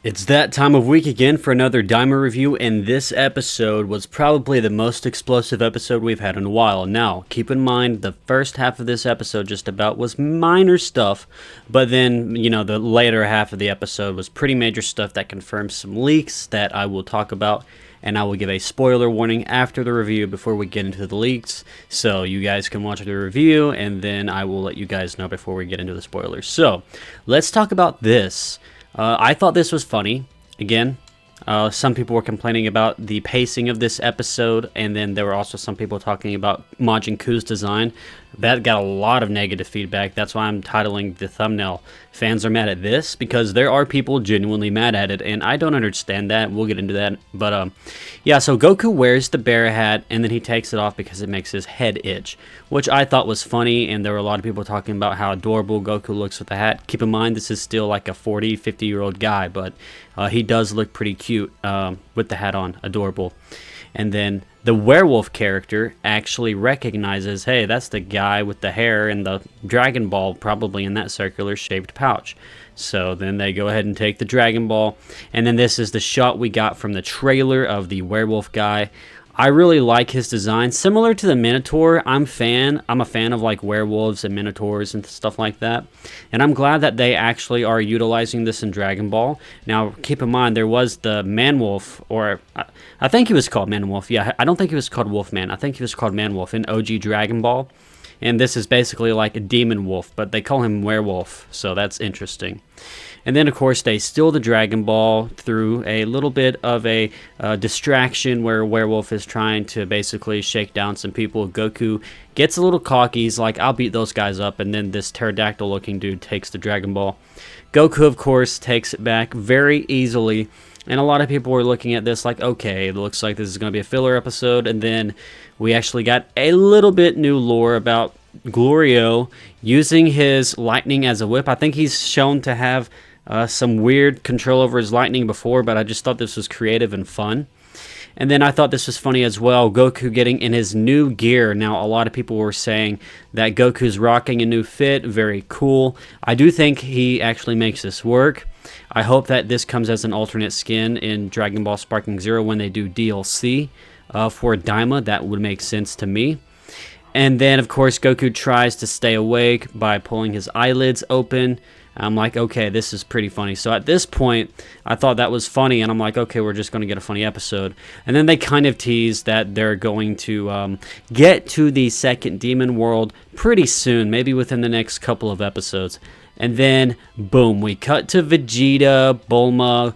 It's that time of week again for another DAIMA review, and this episode was probably the most explosive episode we've had in a while. Now, keep in mind, the first half of this episode just about was minor stuff, but then, the later half of the episode was pretty major stuff that confirms some leaks that I will talk about, and I will give a spoiler warning after the review before we get into the leaks, so you guys can watch the review, and then I will let you guys know before we get into the spoilers. So, let's talk about this. I thought this was funny. Again, some people were complaining about the pacing of this episode, and then there were also some people talking about Majin Kou's design. That got a lot of negative feedback. That's why I'm titling the thumbnail, "Fans Are Mad at This," because there are people genuinely mad at it, and I don't understand that. We'll get into that. But, yeah, so Goku wears the bear hat, and then he takes it off because it makes his head itch, which I thought was funny, and there were a lot of people talking about how adorable Goku looks with the hat. Keep in mind, this is still like a 40, 50-year-old guy, but he does look pretty cute with the hat on. Adorable. And then the werewolf character actually recognizes, hey, that's the guy with the hair and the Dragon Ball probably in that circular shaped pouch. So then they go ahead and take the Dragon Ball. And then this is the shot we got from the trailer of the werewolf guy. I really like his design. Similar to the Minotaur, I'm a fan of like werewolves and Minotaurs and stuff like that. And I'm glad that they actually are utilizing this in Dragon Ball. Now, keep in mind, there was the Man-Wolf, or I think he was called Man-Wolf. Yeah, I don't think he was called Wolfman. I think he was called Man-Wolf in OG Dragon Ball. And this is basically like a demon wolf, but they call him werewolf, so that's interesting. And then, of course, they steal the Dragon Ball through a little bit of a distraction where Werewolf is trying to basically shake down some people. Goku gets a little cocky. He's like, I'll beat those guys up. And then this pterodactyl-looking dude takes the Dragon Ball. Goku, of course, takes it back very easily. And a lot of people were looking at this like, okay, it looks like this is going to be a filler episode. And then we actually got a little bit new lore about Glorio using his lightning as a whip. I think he's shown to have some weird control over his lightning before, but I just thought this was creative and fun. And then I thought this was funny as well, Goku getting in his new gear. Now, a lot of people were saying that Goku's rocking a new fit, very cool. I do think he actually makes this work. I hope that this comes as an alternate skin in Dragon Ball Sparking Zero when they do DLC for DAIMA. That would make sense to me. And then, of course, Goku tries to stay awake by pulling his eyelids open. I'm like, okay, this is pretty funny. So at this point, I thought that was funny, and I'm like, okay, we're just going to get a funny episode. And then they kind of tease that they're going to get to the second demon world pretty soon, maybe within the next couple of episodes. And then, boom, we cut to Vegeta, Bulma,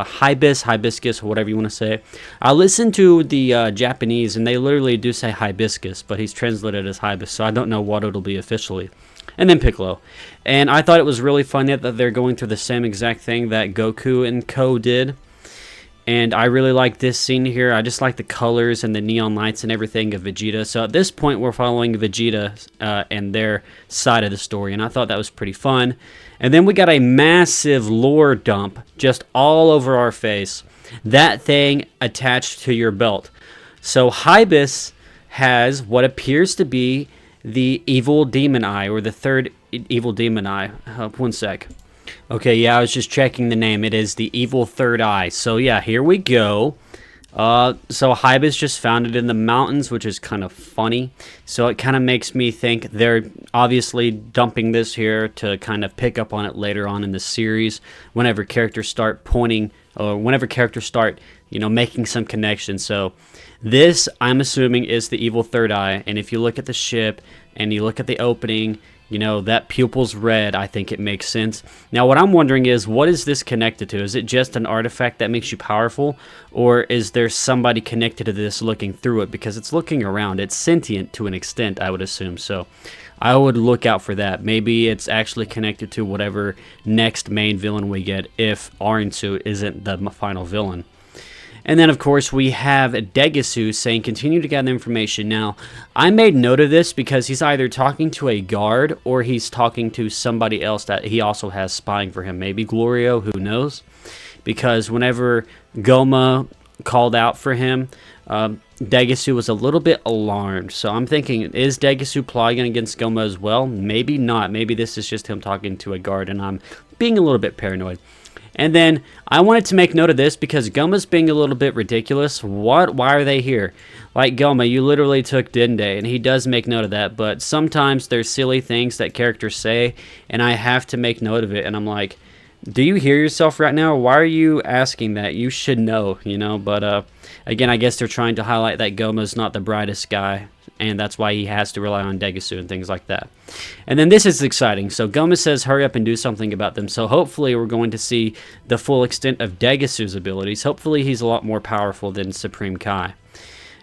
hibiscus, whatever you want to say. I listened to the Japanese, and they literally do say hibiscus, but he's translated as hibis, so I don't know what it'll be officially. And then Piccolo. And I thought it was really funny that they're going through the same exact thing that Goku and Kou did. And I really like this scene here. I just like the colors and the neon lights and everything of Vegeta. So at this point, we're following Vegeta and their side of the story. And I thought that was pretty fun. And then we got a massive lore dump just all over our face. That thing attached to your belt. So Hibis has what appears to be the evil demon eye, or the third evil demon eye. One sec. Okay, yeah, I was just checking the name. It is the evil third eye. So yeah, here we go. So Hibis just found it in the mountains, which is kind of funny. So it kind of makes me think they're obviously dumping this here to kind of pick up on it later on in the series, whenever characters start pointing, or whenever characters start, making some connection. So this, I'm assuming, is the evil third eye. And if you look at the ship and you look at the opening, that pupil's red. I think it makes sense. Now, what I'm wondering is, what is this connected to? Is it just an artifact that makes you powerful? Or is there somebody connected to this looking through it? Because it's looking around. It's sentient to an extent, I would assume. So I would look out for that. Maybe it's actually connected to whatever next main villain we get, if Arinsu isn't the final villain. And then, of course, we have Degisu saying, continue to gather information. Now, I made note of this because he's either talking to a guard or he's talking to somebody else that he also has spying for him. Maybe Glorio, who knows? Because whenever Goma called out for him, Degasu was a little bit alarmed. So I'm thinking, is Degasu plotting against Goma as well? Maybe not. Maybe this is just him talking to a guard and I'm being a little bit paranoid. And then I wanted to make note of this because Goma's being a little bit ridiculous. What? Why are they here? Like, Goma, you literally took Dende, and he does make note of that, but sometimes there's silly things that characters say, and I have to make note of it, and I'm like, do you hear yourself right now? Why are you asking that? You should know, you know, but again, I guess they're trying to highlight that Goma's not the brightest guy, and that's why he has to rely on Degasu and things like that. And then this is exciting. So Goma says hurry up and do something about them. So hopefully we're going to see the full extent of Degasu's abilities. Hopefully he's a lot more powerful than Supreme Kai.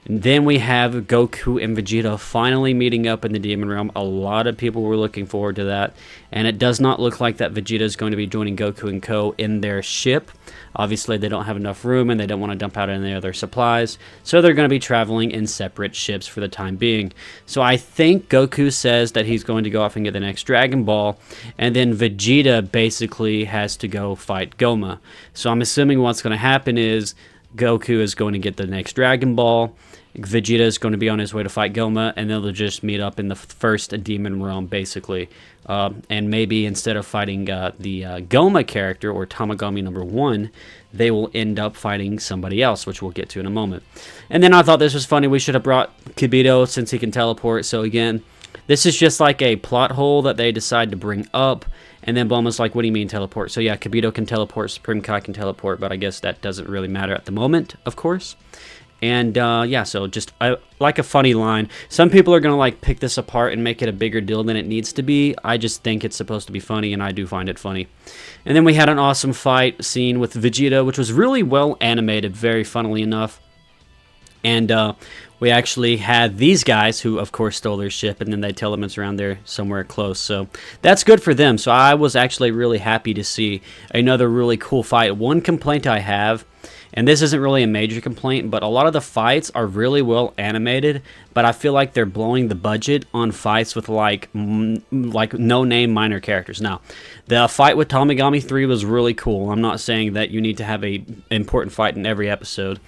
And then we have Goku and Vegeta finally meeting up in the Demon Realm. A lot of people were looking forward to that. And it does not look like that Vegeta is going to be joining Goku and Kou in their ship. Obviously, they don't have enough room and they don't want to dump out any other supplies. So they're going to be traveling in separate ships for the time being. So I think Goku says that he's going to go off and get the next Dragon Ball. And then Vegeta basically has to go fight Goma. So I'm assuming what's going to happen is Goku is going to get the next Dragon Ball. Vegeta is going to be on his way to fight Goma, and then they'll just meet up in the first Demon Realm, basically. And maybe instead of fighting the Goma character, or Tamagami number 1, they will end up fighting somebody else, which we'll get to in a moment. And then I thought this was funny. We should have brought Kibito since he can teleport. So again, this is just like a plot hole that they decide to bring up. And then Bulma's like, what do you mean teleport? So yeah, Kibito can teleport, Supreme Kai can teleport, but I guess that doesn't really matter at the moment, of course. And yeah, so just like a funny line. Some people are going to like pick this apart and make it a bigger deal than it needs to be. I just think it's supposed to be funny, and I do find it funny. And then we had an awesome fight scene with Vegeta, which was really well animated, very funnily enough. And we actually had these guys who, of course, stole their ship, and then they tell them it's around there somewhere close. So that's good for them. So I was actually really happy to see another really cool fight. One complaint I have, and this isn't really a major complaint, but a lot of the fights are really well animated, but I feel like they're blowing the budget on fights with like no-name minor characters. Now, the fight with Tamagami 3 was really cool. I'm not saying that you need to have a important fight in every episode,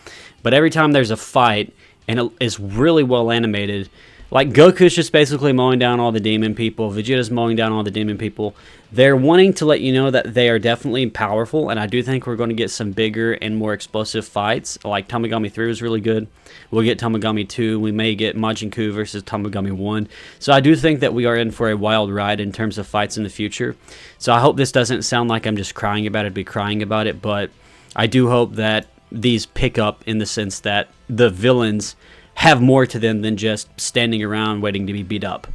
but every time there's a fight, and it is really well animated, like Goku's just basically mowing down all the demon people, Vegeta's mowing down all the demon people. They're wanting to let you know that they are definitely powerful, and I do think we're going to get some bigger and more explosive fights. Like Tamagami 3 was really good. We'll get Tamagami 2. We may get Majin Kou versus Tamagami 1. So I do think that we are in for a wild ride in terms of fights in the future. So I hope this doesn't sound like I'm just crying about it, be crying about it, but I do hope that these pick up in the sense that the villains have more to them than just standing around waiting to be beat up.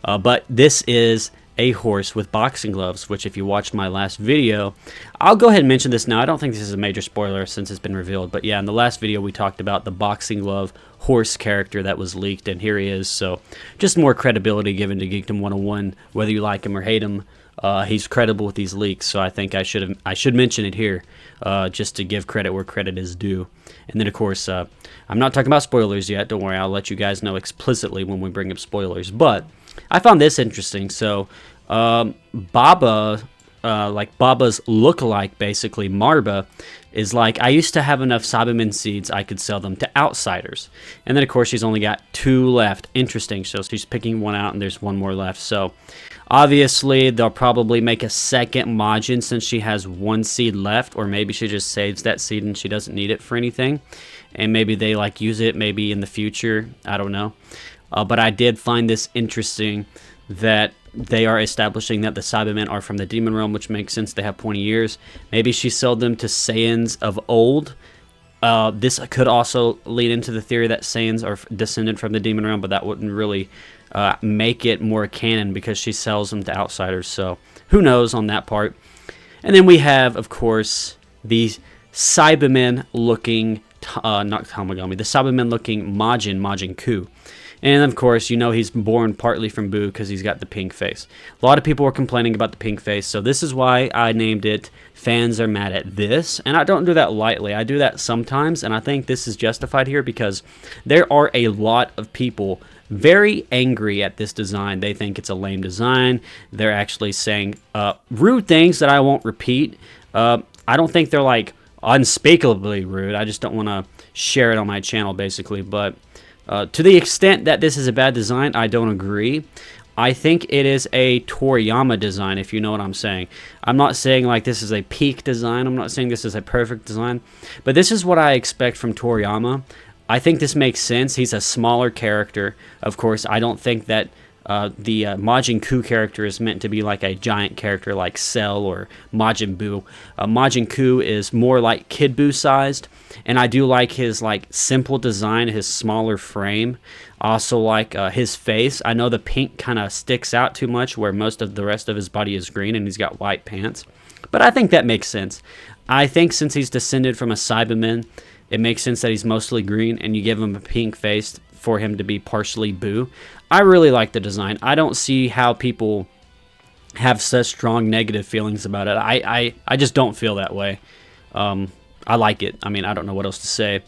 But this is a horse with boxing gloves, which if you watched my last video, I'll go ahead and mention this now. I don't think this is a major spoiler since it's been revealed, but yeah, in the last video we talked about the boxing glove horse character that was leaked, and here he is. So just more credibility given to Geekdom 101, whether you like him or hate him. He's credible with these leaks, so I think I should mention it here, just to give credit where credit is due. And then, of course, I'm not talking about spoilers yet. Don't worry, I'll let you guys know explicitly when we bring up spoilers. But I found this interesting. So, Baba, like Baba's lookalike, basically, Marba, is like, I used to have enough Cybermen seeds, I could sell them to outsiders. And then, of course, she's only got 2 left. Interesting. So she's picking one out, and there's 1 more left. So obviously, they'll probably make a second Majin since she has 1 seed left, or maybe she just saves that seed and she doesn't need it for anything. And maybe they like use it maybe in the future. I don't know. But I did find this interesting that they are establishing that the Cybermen are from the Demon Realm, which makes sense. They have pointy ears. Maybe she sold them to Saiyans of old. This could also lead into the theory that Saiyans are descended from the Demon Realm, but that wouldn't really make it more canon because she sells them to outsiders. So who knows on that part. And then we have, of course, these Cybermen looking, not Tamagami, the Cybermen looking Majin Kou. And of course, you know he's born partly from Boo because he's got the pink face. A lot of people were complaining about the pink face, so this is why I named it Fans Are Mad at This. And I don't do that lightly. I do that sometimes, and I think this is justified here because there are a lot of people very angry at this design. They think it's a lame design. They're actually saying rude things that I won't repeat. I don't think they're like unspeakably rude. I just don't want to share it on my channel, basically. But to the extent that this is a bad design, I don't agree. I think it is a Toriyama design, if you know what I'm saying. I'm not saying like this is a peak design. I'm not saying this is a perfect design. But this is what I expect from Toriyama. I think this makes sense. He's a smaller character. Of course, I don't think that the Majin Kou character is meant to be like a giant character like Cell or Majin Buu. Majin Kou is more like Kid Buu sized, and I do like his like simple design, his smaller frame. Also like his face. I know the pink kind of sticks out too much where most of the rest of his body is green and he's got white pants. But I think that makes sense. I think since he's descended from a Cyberman, it makes sense that he's mostly green and you give him a pink face for him to be partially Buu. I really like the design. I don't see how people have such strong negative feelings about it. I just don't feel that way. I like it. I mean, I don't know what else to say.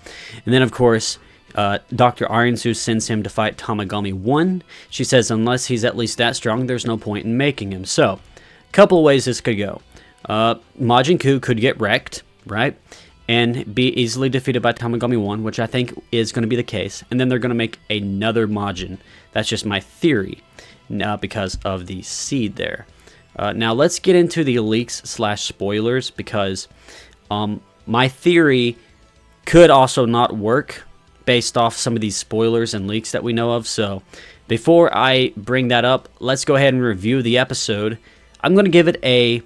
And then, of course, Dr. Ariansu sends him to fight Tamagami 1. She says unless he's at least that strong, there's no point in making him. So, a couple ways this could go. Majin Kou could get wrecked, right? And be easily defeated by Tamagami 1, which I think is going to be the case. And then they're going to make another Majin. That's just my theory, because of the seed there. Now, let's get into the leaks / spoilers, because my theory could also not work based off some of these spoilers and leaks that we know of. So before I bring that up, let's go ahead and review the episode. I'm going to give it a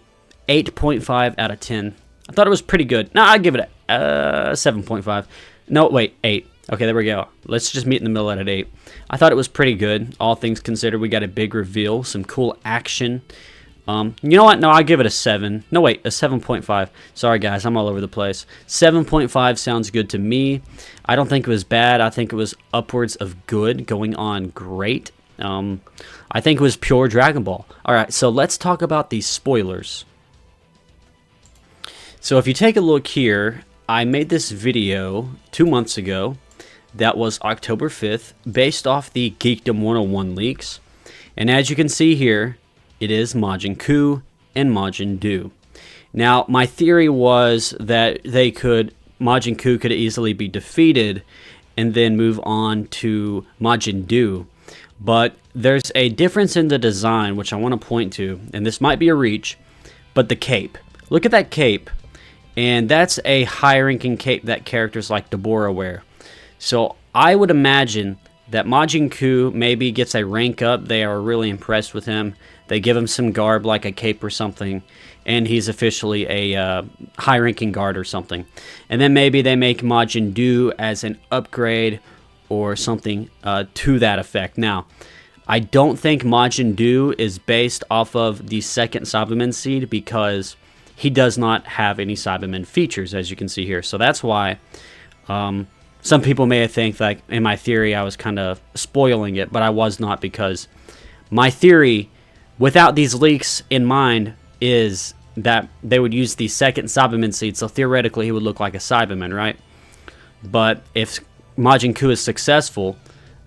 8.5 out of 10. I thought it was pretty good. No, I'd give it a 7.5. No, wait, 8. Okay, there we go. Let's just meet in the middle at an 8. I thought it was pretty good. All things considered, we got a big reveal, some cool action. You know what? No, I'll give it a 7. No, wait, a 7.5. Sorry, guys, I'm all over the place. 7.5 sounds good to me. I don't think it was bad. I think it was upwards of good, going on great. I think it was pure Dragon Ball. All right, so let's talk about these spoilers. So if you take a look here, I made this video 2 months ago. That was October 5th, based off the Geekdom 101 leaks. And as you can see here, it is Majin Kou and Majin Buu. Now, my theory was that Majin Kou could easily be defeated and then move on to Majin Buu. But there's a difference in the design, which I want to point to, and this might be a reach, but the cape. Look at that cape. And that's a high-ranking cape that characters like Deborah wear. So I would imagine that Majin Kou maybe gets a rank up. They are really impressed with him. They give him some garb like a cape or something, and he's officially a high-ranking guard or something. And then maybe they make Majin Buu as an upgrade or something to that effect. Now, I don't think Majin Buu is based off of the second Cyberman seed because he does not have any Cyberman features, as you can see here. So that's why some people may think, like, in my theory, I was kind of spoiling it, but I was not, because my theory, without these leaks in mind, is that they would use the second Cyberman seed, so theoretically he would look like a Cyberman, right? But if Majin Kou is successful,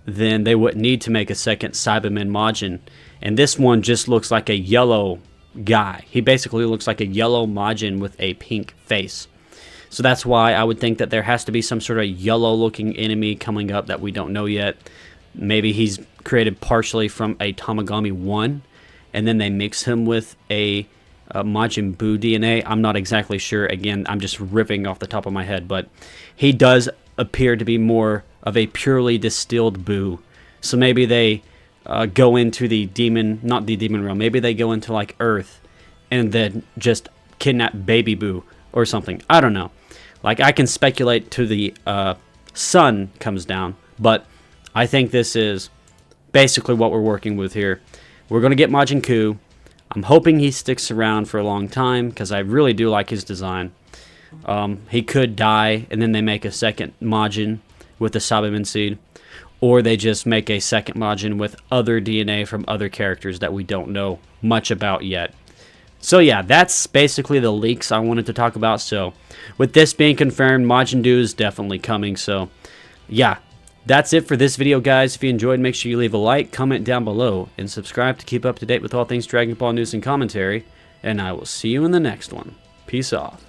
then they wouldn't need to make a second Cyberman Majin. And this one just looks like a yellow guy. He basically looks like a yellow Majin with a pink face. So that's why I would think that there has to be some sort of yellow looking enemy coming up that we don't know yet. Maybe he's created partially from a Tamagami 1 and then they mix him with a Majin Buu DNA. I'm not exactly sure. Again, I'm just ripping off the top of my head, but he does appear to be more of a purely distilled Buu. So maybe they go into the demon, not the demon realm. Maybe they go into like Earth and then just kidnap Baby Buu or something. I don't know. Like, I can speculate to the sun comes down, but I think this is basically what we're working with here. We're going to get Majin Kou. I'm hoping he sticks around for a long time because I really do like his design. He could die and then they make a second Majin with the Cyberman seed. Or they just make a second Majin with other DNA from other characters that we don't know much about yet. So yeah, that's basically the leaks I wanted to talk about. So with this being confirmed, Majin Buu is definitely coming. So yeah, that's it for this video, guys. If you enjoyed, make sure you leave a like, comment down below, and subscribe to keep up to date with all things Dragon Ball news and commentary. And I will see you in the next one. Peace off.